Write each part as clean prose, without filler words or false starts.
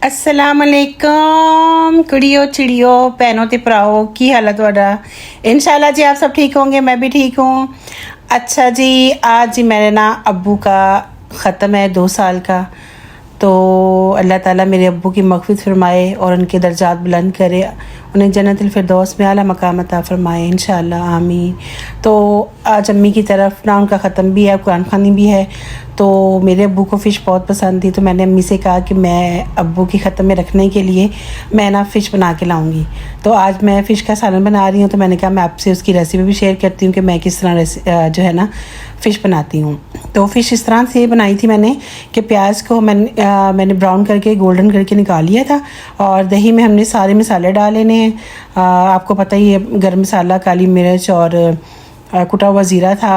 अस्सलाम वालेकुम कुड़ियो चिड़ियो भैनों ते भराओ की हाल है तुहाडा। इंशाल्लाह जी आप सब ठीक होंगे, मैं भी ठीक हूँ। अच्छा जी, आज जी मेरे ना अब्बू का ख़त्म है 2 साल का। तो अल्लाह ताला मेरे अब्बू की मग़फ़िरत फ़रमाए और उनके दर्जात बुलंद करे, उन्हें जन्नतुल फ़िरदौस में आला मकाम अता फ़रमाए इंशाल्लाह आमीन। तो आज अम्मी की तरफ ना उनका ख़त्म भी है, कुरान ख़वानी भी है। तो मेरे अब्बू को फ़िश बहुत पसंद थी, तो मैंने अम्मी से कहा कि मैं अब्बू की ख़त्म में रखने के लिए मैं ना फ़िश बना के लाऊंगी। तो आज मैं फ़िश का सालन बना रही हूँ, तो मैंने कहा मैं आपसे उसकी रेसिपी भी शेयर करती हूँ कि मैं किस तरह जो है ना फ़िश बनाती हूँ। तो फ़िश इस तरह से बनाई थी मैंने कि प्याज को मैंने ब्राउन करके गोल्डन करके निकाल लिया था और दही में हमने सारे मसाले डाल लेने हैं। आपको पता ही है, गरम मसाला, काली मिर्च और कुटा हुआ ज़ीरा था,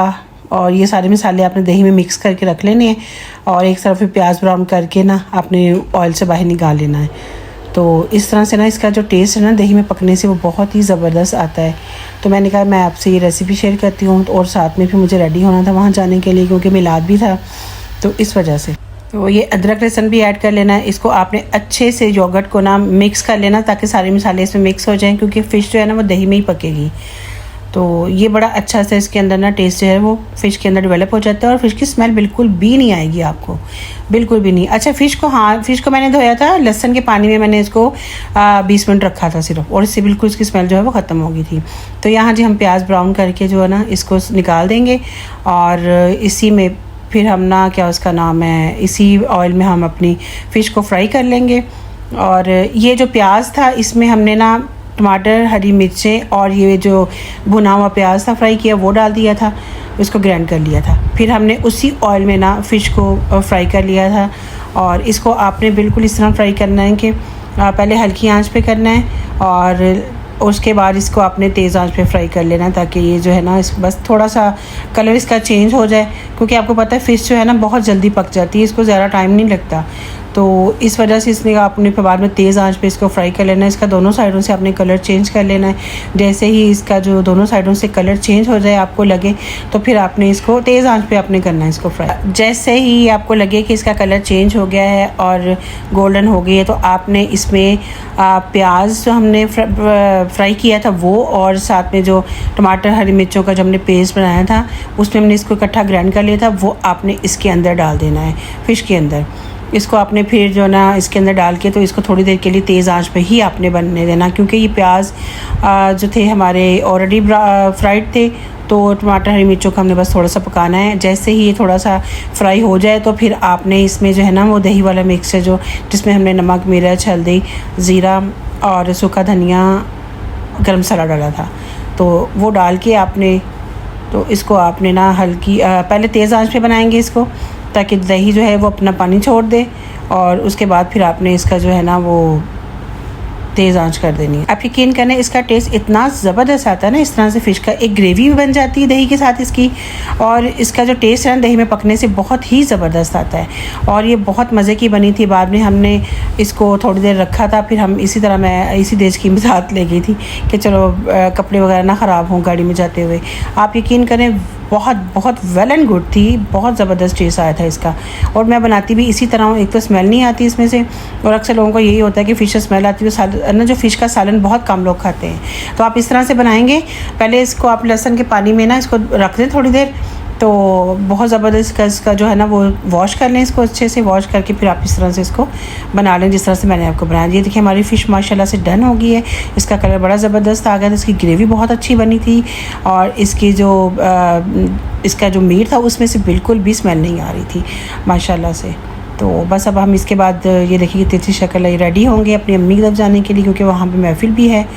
और ये सारे मसाले आपने दही में मिक्स करके रख लेने हैं और एक तरफ प्याज ब्राउन करके ना आपने ऑयल से बाहर निकाल लेना है। तो इस तरह से ना इसका जो टेस्ट है ना दही में पकने से वो बहुत ही ज़बरदस्त आता है। तो मैंने कहा मैं आपसे ये रेसिपी शेयर करती हूँ, और साथ में फिर मुझे रेडी होना था वहाँ जाने के लिए क्योंकि मिलाद भी था, तो इस वजह से। तो ये अदरक लहसुन भी ऐड कर लेना है। इसको आपने अच्छे से योगर्ट को ना मिक्स कर लेना ताकि सारे मसाले इसमें मिक्स हो जाएं, क्योंकि फ़िश जो है ना वो दही में ही पकेगी। तो ये बड़ा अच्छा सा इसके अंदर ना टेस्ट जो है वो फ़िश के अंदर डेवलप हो जाता है और फ़िश की स्मेल बिल्कुल भी नहीं आएगी आपको, बिल्कुल भी नहीं। अच्छा, फ़िश को मैंने धोया था लहसुन के पानी में, मैंने इसको 20 मिनट रखा था सिर्फ, और इससे बिल्कुल इसकी स्मेल जो है वो ख़त्म हो गई थी। तो यहाँ जी हम प्याज ब्राउन करके जो है ना इसको निकाल देंगे, और इसी में फिर हम ना क्या उसका नाम है, इसी ऑयल में हम अपनी फ़िश को फ्राई कर लेंगे। और ये जो प्याज था इसमें हमने ना टमाटर, हरी मिर्चें और ये जो भुना हुआ प्याज था फ्राई किया वो डाल दिया था, इसको ग्राइंड कर लिया था। फिर हमने उसी ऑयल में ना फ़िश को फ्राई कर लिया था, और इसको आपने बिल्कुल इस तरह फ्राई करना है कि पहले हल्की आंच पे करना है और उसके बाद इसको आपने तेज़ आंच पे फ्राई कर लेना, ताकि ये जो है ना इस बस थोड़ा सा कलर इसका चेंज हो जाए, क्योंकि आपको पता है फ़िश जो है ना बहुत जल्दी पक जाती है, इसको ज़्यादा टाइम नहीं लगता। तो इस वजह से इसने आपने फिर बाद में तेज़ आंच पे इसको फ्राई कर लेना है। इसका दोनों साइडों से आपने कलर चेंज कर लेना है। जैसे ही इसका जो दोनों साइडों से कलर चेंज हो जाए आपको लगे, तो फिर आपने इसको तेज़ आंच पे आपने करना है इसको फ्राई। जैसे ही आपको लगे कि इसका कलर चेंज हो गया है और गोल्डन हो गई है, तो आपने इसमें प्याज जो हमने फ्राई किया था वो, और साथ में जो टमाटर, हरी मिर्चों का जो हमने पेस्ट बनाया था उसमें हमने इसको इकट्ठा ग्राइंड कर लिया था, वो आपने इसके अंदर डाल देना है, फ़िश के अंदर। इसको आपने फिर जो ना इसके अंदर डाल के तो इसको थोड़ी देर के लिए तेज़ आंच पे ही आपने बनने देना, क्योंकि ये प्याज जो थे हमारे ऑलरेडी फ्राइड थे। तो टमाटर, हरी मिर्चों का हमने बस थोड़ा सा पकाना है। जैसे ही ये थोड़ा सा फ्राई हो जाए तो फिर आपने इसमें जो है ना वो दही वाला मिक्स है, जो जिसमें हमने नमक, मिर्च, हल्दी, ज़ीरा और सूखा धनिया, गरम मसाला डाला था, तो वो डाल के आपने, तो इसको आपने ना हल्की पहले तेज़ आंच पे बनाएंगे इसको, ताकि दही जो है वो अपना पानी छोड़ दे, और उसके बाद फिर आपने इसका जो है ना वो तेज़ आंच कर देनी है। आप यकीन करें इसका टेस्ट इतना ज़बरदस्त आता है ना, इस तरह से फ़िश का एक ग्रेवी भी बन जाती है दही के साथ इसकी, और इसका जो टेस्ट है ना दही में पकने से बहुत ही ज़बरदस्त आता है, और ये बहुत मज़े की बनी थी। बाद में हमने इसको थोड़ी देर रखा था, फिर हम इसी तरह मैं इसी देश की साथ ले गई थी कि चलो कपड़े वगैरह ना ख़राब हों गाड़ी में जाते हुए। आप यकीन करें बहुत बहुत वेल एंड गुड थी, बहुत ज़बरदस्त टेस्ट आया था इसका। और मैं बनाती भी इसी तरह हूँ, एक तो स्मेल नहीं आती इसमें से, और अक्सर लोगों को यही होता है कि फ़िश स्मेल आती है ना, जो फ़िश का सालन बहुत कम लोग खाते हैं। तो आप इस तरह से बनाएंगे, पहले इसको आप लहसुन के पानी में ना इसको रख दें थोड़ी देर, तो बहुत ज़बरदस्त इसका जो है ना वो वॉश कर लें, इसको अच्छे से वॉश करके फिर आप इस तरह से इसको बना लें जिस तरह से मैंने आपको बनाया। ये देखिए हमारी फ़िश माशाल्लाह से डन हो गई है, इसका कलर बड़ा ज़बरदस्त आ गया था, इसकी ग्रेवी बहुत अच्छी बनी थी, और इसकी जो इसका जो मीट था उसमें से बिल्कुल भी स्मेल नहीं आ रही थी माशाल्लाह से। तो बस अब हम इसके बाद ये देखिए कि तिरछी शक्ल रेडी होंगे अपनी अम्मी की तरफ जाने के लिए, क्योंकि वहाँ पे महफिल भी है।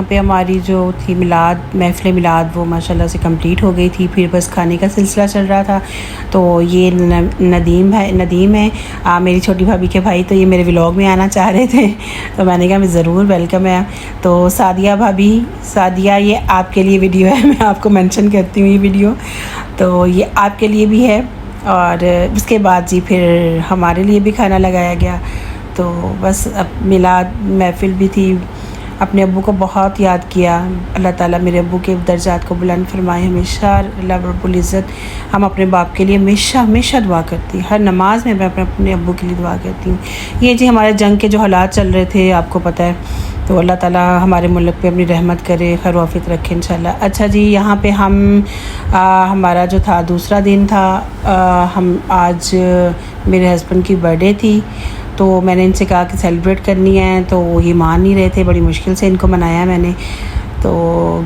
पे हमारी जो थी महफ़िल मिलाद वो माशाल्लाह से कंप्लीट हो गई थी। फिर बस खाने का सिलसिला चल रहा था। तो ये नदीम है मेरी छोटी भाभी के भाई। तो ये मेरे व्लॉग में आना चाह रहे थे तो मैंने कहा मैं ज़रूर वेलकम है। तो सादिया ये आपके लिए वीडियो है, मैं आपको मेंशन करती हूँ ये वीडियो, तो ये आपके लिए भी है। और उसके बाद जी फिर हमारे लिए भी खाना लगाया गया। तो बस अब मिलाद महफ़िल भी थी। अपने अब्बू को बहुत याद किया। अल्लाह ताला मेरे अब्बू के दर्जात को बुलंद फरमाए हमेशा। अल्लाह रब्बुल इज़्ज़त हम अपने बाप के लिए हमेशा दुआ करती, हर नमाज में मैं अपने अब्बू के लिए दुआ करती हूँ। ये जी हमारे जंग के जो हालात चल रहे थे आपको पता है, तो अल्लाह ताला हमारे मुल्क पे अपनी रहमत करे, खैर वाफियत रखे इंशाल्लाह। अच्छा जी, यहाँ पे हमारा जो था दूसरा दिन था। हम आज मेरे हस्बैंड की बर्थडे थी, तो मैंने इनसे कहा कि सेलिब्रेट करनी है, तो ये मान नहीं रहे थे। बड़ी मुश्किल से इनको मनाया मैंने, तो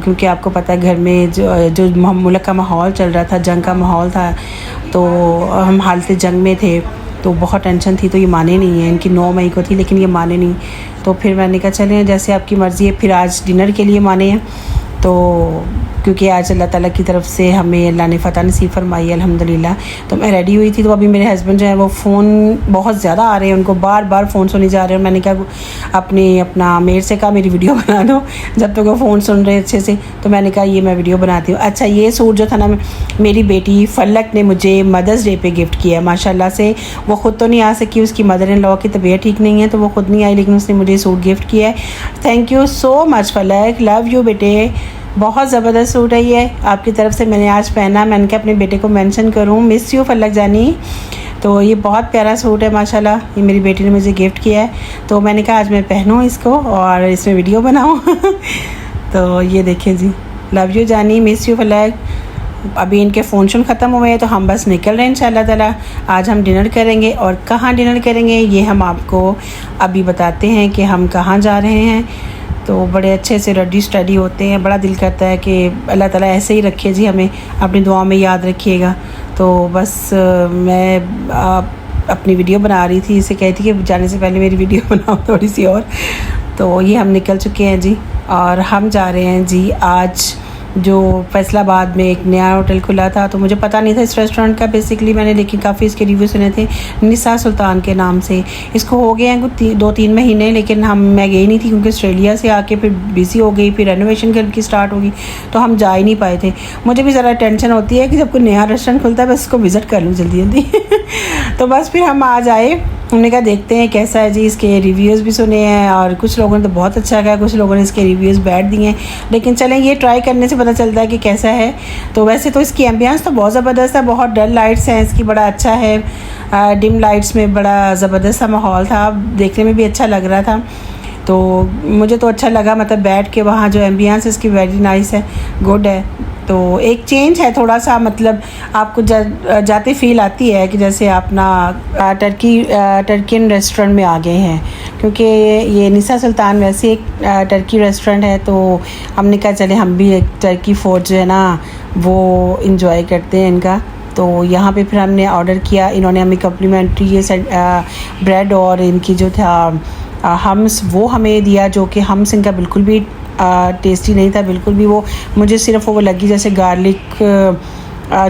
क्योंकि आपको पता है घर में जो मुल्क का माहौल चल रहा था, जंग का माहौल था, तो हम हालत जंग में थे, तो बहुत टेंशन थी। तो ये माने नहीं हैं, इनकी 9 मई को थी लेकिन ये माने नहीं। तो फिर मैंने कहा चलें जैसे आपकी मर्ज़ी है। फिर आज डिनर के लिए माने हैं, तो क्योंकि आज अल्लाह ताला की तरफ से हमें अल्लाह ने फ़तह नसीब फरमाई अल्हम्दुलिल्लाह। तो मैं रेडी हुई थी, तो अभी मेरे हस्बैंड जो है वो फ़ोन बहुत ज़्यादा आ रहे हैं, उनको बार बार फ़ोन सुने जा रहे हैं। मैंने कहा अपना मेयर से कहा मेरी वीडियो बना दो, जब तक वो फ़ोन सुन रहे अच्छे से। तो मैंने कहा ये मैं वीडियो बनाती हूँ। अच्छा, ये सूट जो था ना, मेरी बेटी फलक ने मुझे मदर्स डे पे गिफ्ट किया माशाल्लाह से। वो ख़ुद तो नहीं आ सकी, उसकी मदर इन लॉ की तबीयत ठीक नहीं है, तो वो ख़ुद नहीं आई, लेकिन उसने मुझे सूट गिफ्ट किया है। थैंक यू सो मच फलक, लव यू बेटे। बहुत ज़बरदस्त सूट है ये आपकी तरफ से, मैंने आज पहना। मैंने कहा अपने बेटे को मेंशन करूँ, मिस यू फलक जानी। तो ये बहुत प्यारा सूट है माशाल्लाह, ये मेरी बेटी ने मुझे गिफ्ट किया है। तो मैंने कहा आज मैं पहनूँ इसको और इसमें वीडियो बनाऊँ तो ये देखें जी, लव यू जानी, मिस यू फलक। अभी इनके फ़ोन ख़त्म हुए हैं, तो हम बस निकल रहे हैं इंशाल्लाह ताला। आज हम डिनर करेंगे, और कहाँ डिनर करेंगे ये हम आपको अभी बताते हैं कि हम कहाँ जा रहे हैं। तो बड़े अच्छे से रेडी स्टडी होते हैं, बड़ा दिल करता है कि अल्लाह ताला ऐसे ही रखे जी, हमें अपनी दुआ में याद रखिएगा। तो बस मैं अपनी वीडियो बना रही थी, इसे कहती कि जाने से पहले मेरी वीडियो बनाओ थोड़ी सी और। तो ये हम निकल चुके हैं जी, और हम जा रहे हैं जी आज जो फैसलाबाद में एक नया होटल खुला था। तो मुझे पता नहीं था इस रेस्टोरेंट का बेसिकली, मैंने लेकिन काफ़ी इसके रिव्यू सुने थे, निसा सुल्तान के नाम से। इसको हो गए हैं कुछ 2-3 महीने, लेकिन मैं गई नहीं थी क्योंकि ऑस्ट्रेलिया से आके फिर बिजी हो गई, फिर रेनोवेशन की स्टार्ट होगी, तो हम जा ही नहीं पाए थे। मुझे भी ज़रा टेंशन होती है कि जब कोई नया रेस्टोरेंट खुलता है बस इसको विज़िट कर लूँ जल्दी जल्दी तो बस फिर हम आज आए, हमने कहा देखते हैं कैसा है जी। इसके रिव्यूज़ भी सुने हैं, और कुछ लोगों ने तो बहुत अच्छा कहा, कुछ लोगों ने इसके रिव्यूज़ बैड दिए हैं, लेकिन चलें ये ट्राई करने से पता चलता है कि कैसा है। तो वैसे तो इसकी एम्बियंस तो बहुत ज़बरदस्त है, बहुत डल लाइट्स हैं इसकी, बड़ा अच्छा है। डिम लाइट्स में बड़ा ज़बरदस्त सा माहौल था, देखने में भी अच्छा लग रहा था। तो मुझे तो अच्छा लगा, मतलब बैठ के वहाँ जो एम्बियंस है इसकी वेरी नाइस है, गुड है। तो एक चेंज है थोड़ा सा, मतलब आपको जाते फील आती है कि जैसे आप ना टर्कियन रेस्टोरेंट में आ गए हैं, क्योंकि ये निसा सुल्तान वैसे एक टर्की रेस्टोरेंट है। तो हमने कहा चले हम भी एक टर्की फूड जो है ना वो इंजॉय करते हैं इनका। तो यहाँ पे फिर हमने ऑर्डर किया, इन्होंने हमें कम्प्लीमेंट्री ये ब्रेड और इनकी जो था हम्स वो हमें दिया, जो कि हम्स इनका बिल्कुल भी टेस्टी नहीं था बिल्कुल भी। वो मुझे सिर्फ वो लगी जैसे गार्लिक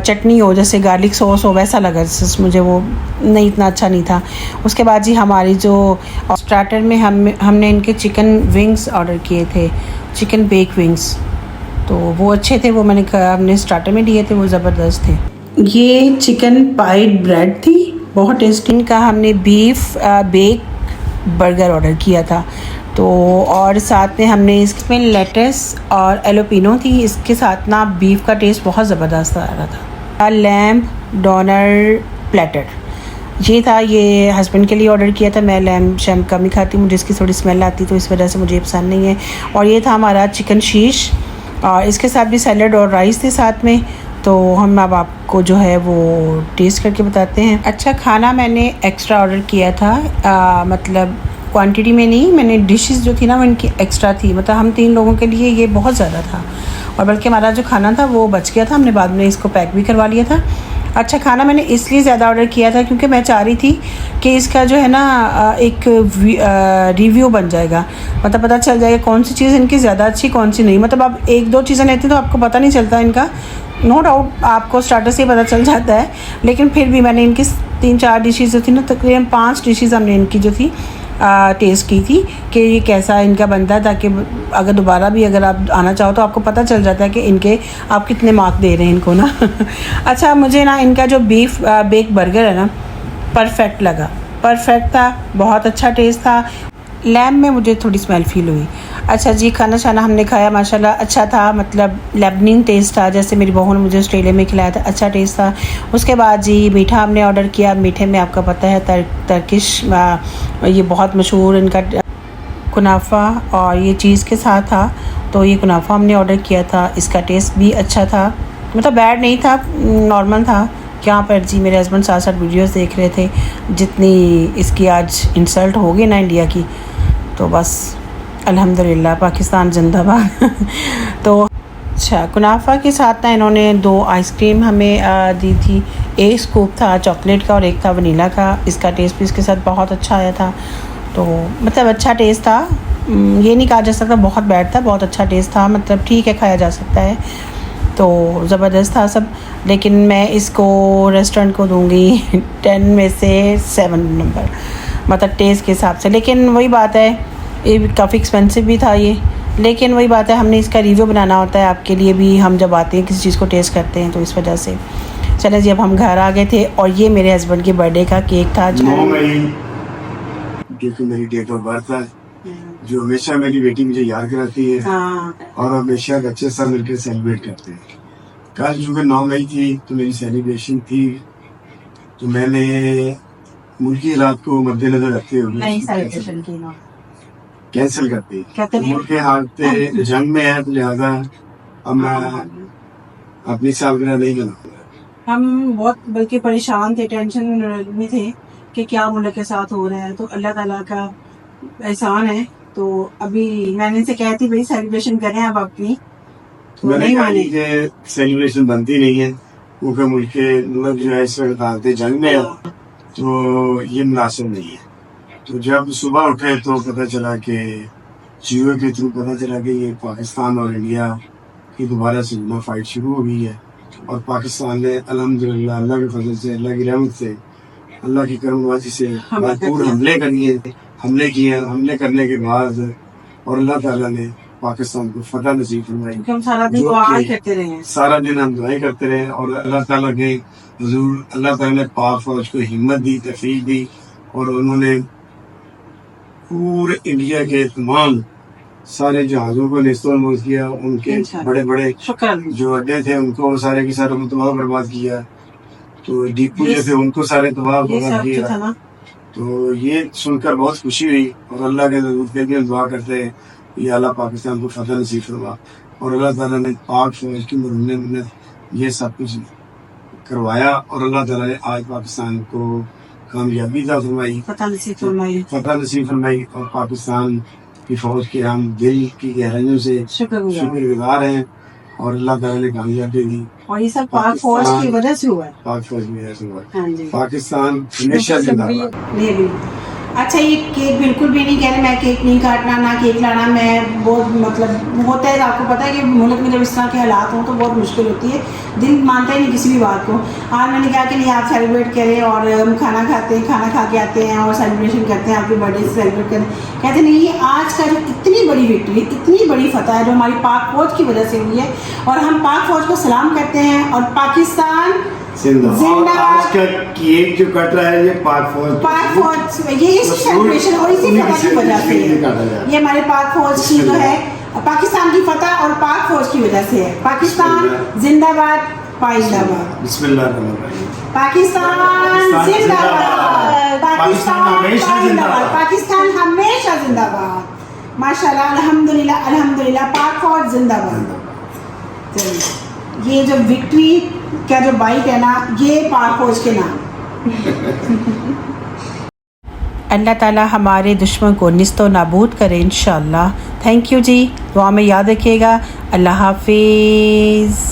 चटनी हो, जैसे गार्लिक सॉस हो, वैसा लगा, मुझे वो नहीं, इतना अच्छा नहीं था। उसके बाद जी हमारी जो स्टार्टर में हमने इनके चिकन विंग्स ऑर्डर किए थे, चिकन बेक विंग्स, तो वो अच्छे थे, वो हमने स्टार्टर में लिए थे, वो ज़बरदस्त थे। ये चिकन पाइड ब्रेड थी, बहुत टेस्टी। इनका हमने बीफ बेक बर्गर ऑर्डर किया था। तो और साथ में हमने इसमें लेटस और एलोपिनो थी, इसके साथ ना बीफ का टेस्ट बहुत ज़बरदस्त आ रहा था। लैम्ब डोनर प्लेटर ये था, ये हस्बैंड के लिए ऑर्डर किया था। मैं लैम्ब शैम्प कम ही खाती हूँ, मुझे इसकी थोड़ी स्मेल आती, तो इस वजह से मुझे पसंद नहीं है। और ये था हमारा चिकन शीश, और इसके साथ भी सैलड और राइस थे साथ में। तो हम अब आपको जो है वो टेस्ट करके बताते हैं। अच्छा, खाना मैंने एक्स्ट्रा ऑर्डर किया था, मतलब क्वांटिटी में नहीं, मैंने डिशेस जो थी ना वो इनकी एक्स्ट्रा थी, मतलब हम 3 लोगों के लिए ये बहुत ज़्यादा था, और बल्कि हमारा जो खाना था वो बच गया था, हमने बाद में इसको पैक भी करवा लिया था। अच्छा, खाना मैंने इसलिए ज़्यादा ऑर्डर किया था क्योंकि मैं चाह रही थी कि इसका जो है ना एक रिव्यू बन जाएगा, मतलब पता चल जाएगा कौन सी चीज़ इनकी ज़्यादा अच्छी कौन सी नहीं। मतलब आप एक दो चीज़ें लेते हैं तो आपको पता नहीं चलता इनका, नो डाउट आपको स्टार्टर से ही पता चल जाता है, लेकिन फिर भी मैंने इनकी 3-4 डिशेज़ जो थी ना, तकरीबन 5 डिशेज़ हमने इनकी जो थी टेस्ट की थी कि ये कैसा इनका बनता है, ताकि अगर दोबारा भी अगर आप आना चाहो तो आपको पता चल जाता है कि इनके आप कितने मार्क दे रहे हैं इनको ना। अच्छा, मुझे ना इनका जो बीफ बेक बर्गर है ना, परफेक्ट लगा, परफेक्ट था, बहुत अच्छा टेस्ट था। लैम्ब में मुझे थोड़ी स्मेल फील हुई। अच्छा जी, खाना शाना हमने खाया, माशाल्लाह अच्छा था, मतलब लेबनिन टेस्ट था, जैसे मेरी बहू ने मुझे ऑस्ट्रेलिया में खिलाया था, अच्छा टेस्ट था। उसके बाद जी मीठा हमने ऑर्डर किया। मीठे में आपका पता है टर्किश ये बहुत मशहूर इनका कुनाफा और ये चीज़ के साथ था, तो ये कुनाफा हमने ऑर्डर किया था। इसका टेस्ट भी अच्छा था, मतलब बैड नहीं था, नॉर्मल था। यहाँ पर जी मेरे हस्बैंड साथ साथ वीडियोस देख रहे थे। जितनी इसकी आज इंसल्ट होगी ना इंडिया की, तो बस अल्हम्दुलिल्लाह, पाकिस्तान जिंदाबाद। तो अच्छा, कुनाफा के साथ ना इन्होंने 2 आइसक्रीम हमें दी थी। एक स्कूप था चॉकलेट का और एक था वनीला का। इसका टेस्ट भी इसके साथ बहुत अच्छा आया था, तो मतलब अच्छा टेस्ट था। ये नहीं कहा जा सकता बहुत बैड था, बहुत अच्छा टेस्ट था, मतलब ठीक है, खाया जा सकता है। तो ज़बरदस्त था सब, लेकिन मैं इसको रेस्टोरेंट को दूंगी 10 में से 7 नंबर, मतलब टेस्ट के हिसाब से। लेकिन वही बात है, ये काफ़ी एक्सपेंसिव भी था ये, लेकिन वही बात है, हमने इसका रिव्यू बनाना होता है आपके लिए भी। हम जब आते हैं किसी चीज़ को टेस्ट करते हैं, तो इस वजह से। चले जी, अब हम घर आ गए थे और ये मेरे हस्बैंड के बर्थडे का केक था। 9 मई जो मेरी डेट ऑफ बर्थ है, जो हमेशा मेरी बेटी मुझे याद कराती है। हाँ। और हमेशा बच्चे सब मिलकर सेलिब्रेट करते हैं। कल चूँकि 9 मई थी तो मेरी सेलिब्रेशन थी, तो मैंने मुल्की हालात को मद्देनजर रखते हुए सेलिब्रेशन की ना कैंसिल कर दी। कहते नहीं। मुल्क के हालत जंग में है, तो लिहाजा अब मैं अपनी सालगिरह नहीं मनाऊंगा। हम बहुत बल्कि परेशान थे, टेंशन में थे कि क्या मुल्क के साथ हो रहा है, तो अल्लाह ताला का एहसान है। तो अभी मैंने इनसे कहा थी भाई सेलिब्रेशन करें अब अपनी, तो मैंने नहीं कहा माने। कि सेलिब्रेशन बनती नहीं है क्योंकि मुल्क जो है इस वक्त हालत जंग में है, तो ये मुनासिब नहीं है। तो जब सुबह उठे तो पता चला कि जियो के थ्रू पता चला कि ये पाकिस्तान और इंडिया की दोबारा से फाइट शुरू हो गई है, और पाकिस्तान ने अल्हम्दुलिल्लाह अल्लाह के फजल से, अल्लाह की रहमत से, अल्लाह की करमवाजी से भरपूर हमले हमले करने के बाद और अल्लाह ताला ने पाकिस्तान को फतह नसीब फरमाई। हम सारा दिन दुआएं करते रहे, सारा दिन हम दुआएं करते रहे, और अल्लाह ताला के हुजूर अल्लाह ताला ने पाक फौज को हिम्मत दी, तफरीक दी, और उन्होंने पूरे इंडिया के तमाम सारे जहाज़ों को नेस्तनाबूद किया। उनके बड़े बड़े जो अड्डे थे उनको सारे के सारे तबाह बर्बाद किया, तो डिपो जो थे उनको सारे तबाह बर्बाद किया। तो ये सुनकर बहुत खुशी हुई, और अल्लाह के लिए दुआ करते हैं कि अल्लाह पाकिस्तान को फतह नसीब फरमा। और अल्लाह ताला ने पाक फौज की मरहूम ये सब कुछ करवाया, और अल्लाह ताला ने आज पाकिस्तान को कामयाबी दा फरमाई, फतह नसीब फरमाई। और पाकिस्तान की फौज के हम दिल की गहराइयों से शुक्रगुजार हैं, और अल्लाह ताला ने कामयाबी दी। और ये सब पाक फौज की वजह से हुआ है, पाक फौज की वजह से हुआ है। हाँ जी। पाकिस्तान हमेशा जिंदाबाद। अच्छा, ये केक बिल्कुल भी नहीं कह रहे मैं केक नहीं काटना, ना केक लाना। मैं बहुत मतलब होता है, आपको पता है कि मुल्क में जब इस तरह के हालात हों तो बहुत मुश्किल होती है, दिल मानता ही नहीं किसी भी बात को। आज मैंने कहा कि नहीं, आप सेलिब्रेट करें, और हम खाना खाते हैं, खाना खा के आते हैं और सेलिब्रेशन करते हैं, आपके बर्थडे से सेलिब्रेट करें। कहते नहीं, ये आज का जो इतनी बड़ी विक्ट्री, इतनी बड़ी फतह है जो हमारी पाक फौज की वजह से हुई है, और हम पाक फौज को सलाम करते हैं, और पाकिस्तान जिंदाबाद। आज का केक जो कट रहा है ये पाक फौज ये इसी सेलिब्रेशन और इसी फतह की वजह से है। ये हमारे पाक फौज की जो है, पाकिस्तान की फतह और पाक फौज की वजह से है। पाकिस्तान जिंदाबाद, पाइंदाबाद, बिस्मिल्लाह। पाकिस्तान जिंदाबाद, पाकिस्तान हमेशा जिंदाबाद, पाकिस्तान हमेशा जिंदाबाद। माशाल्लाह, अल्हम्दुलिल्लाह, अल्हम्दुलिल्लाह, पाक फौज जिंदाबाद। चलिए, ये जो विक्ट्री का जो बाइक है ना, ये पाक फौज के नाम। अल्लाह ताला हमारे दुश्मन को निस्तो नाबूद करे इंशाअल्लाह। थैंक यू जी, दुआ में याद रखिएगा। अल्लाह हाफिज़।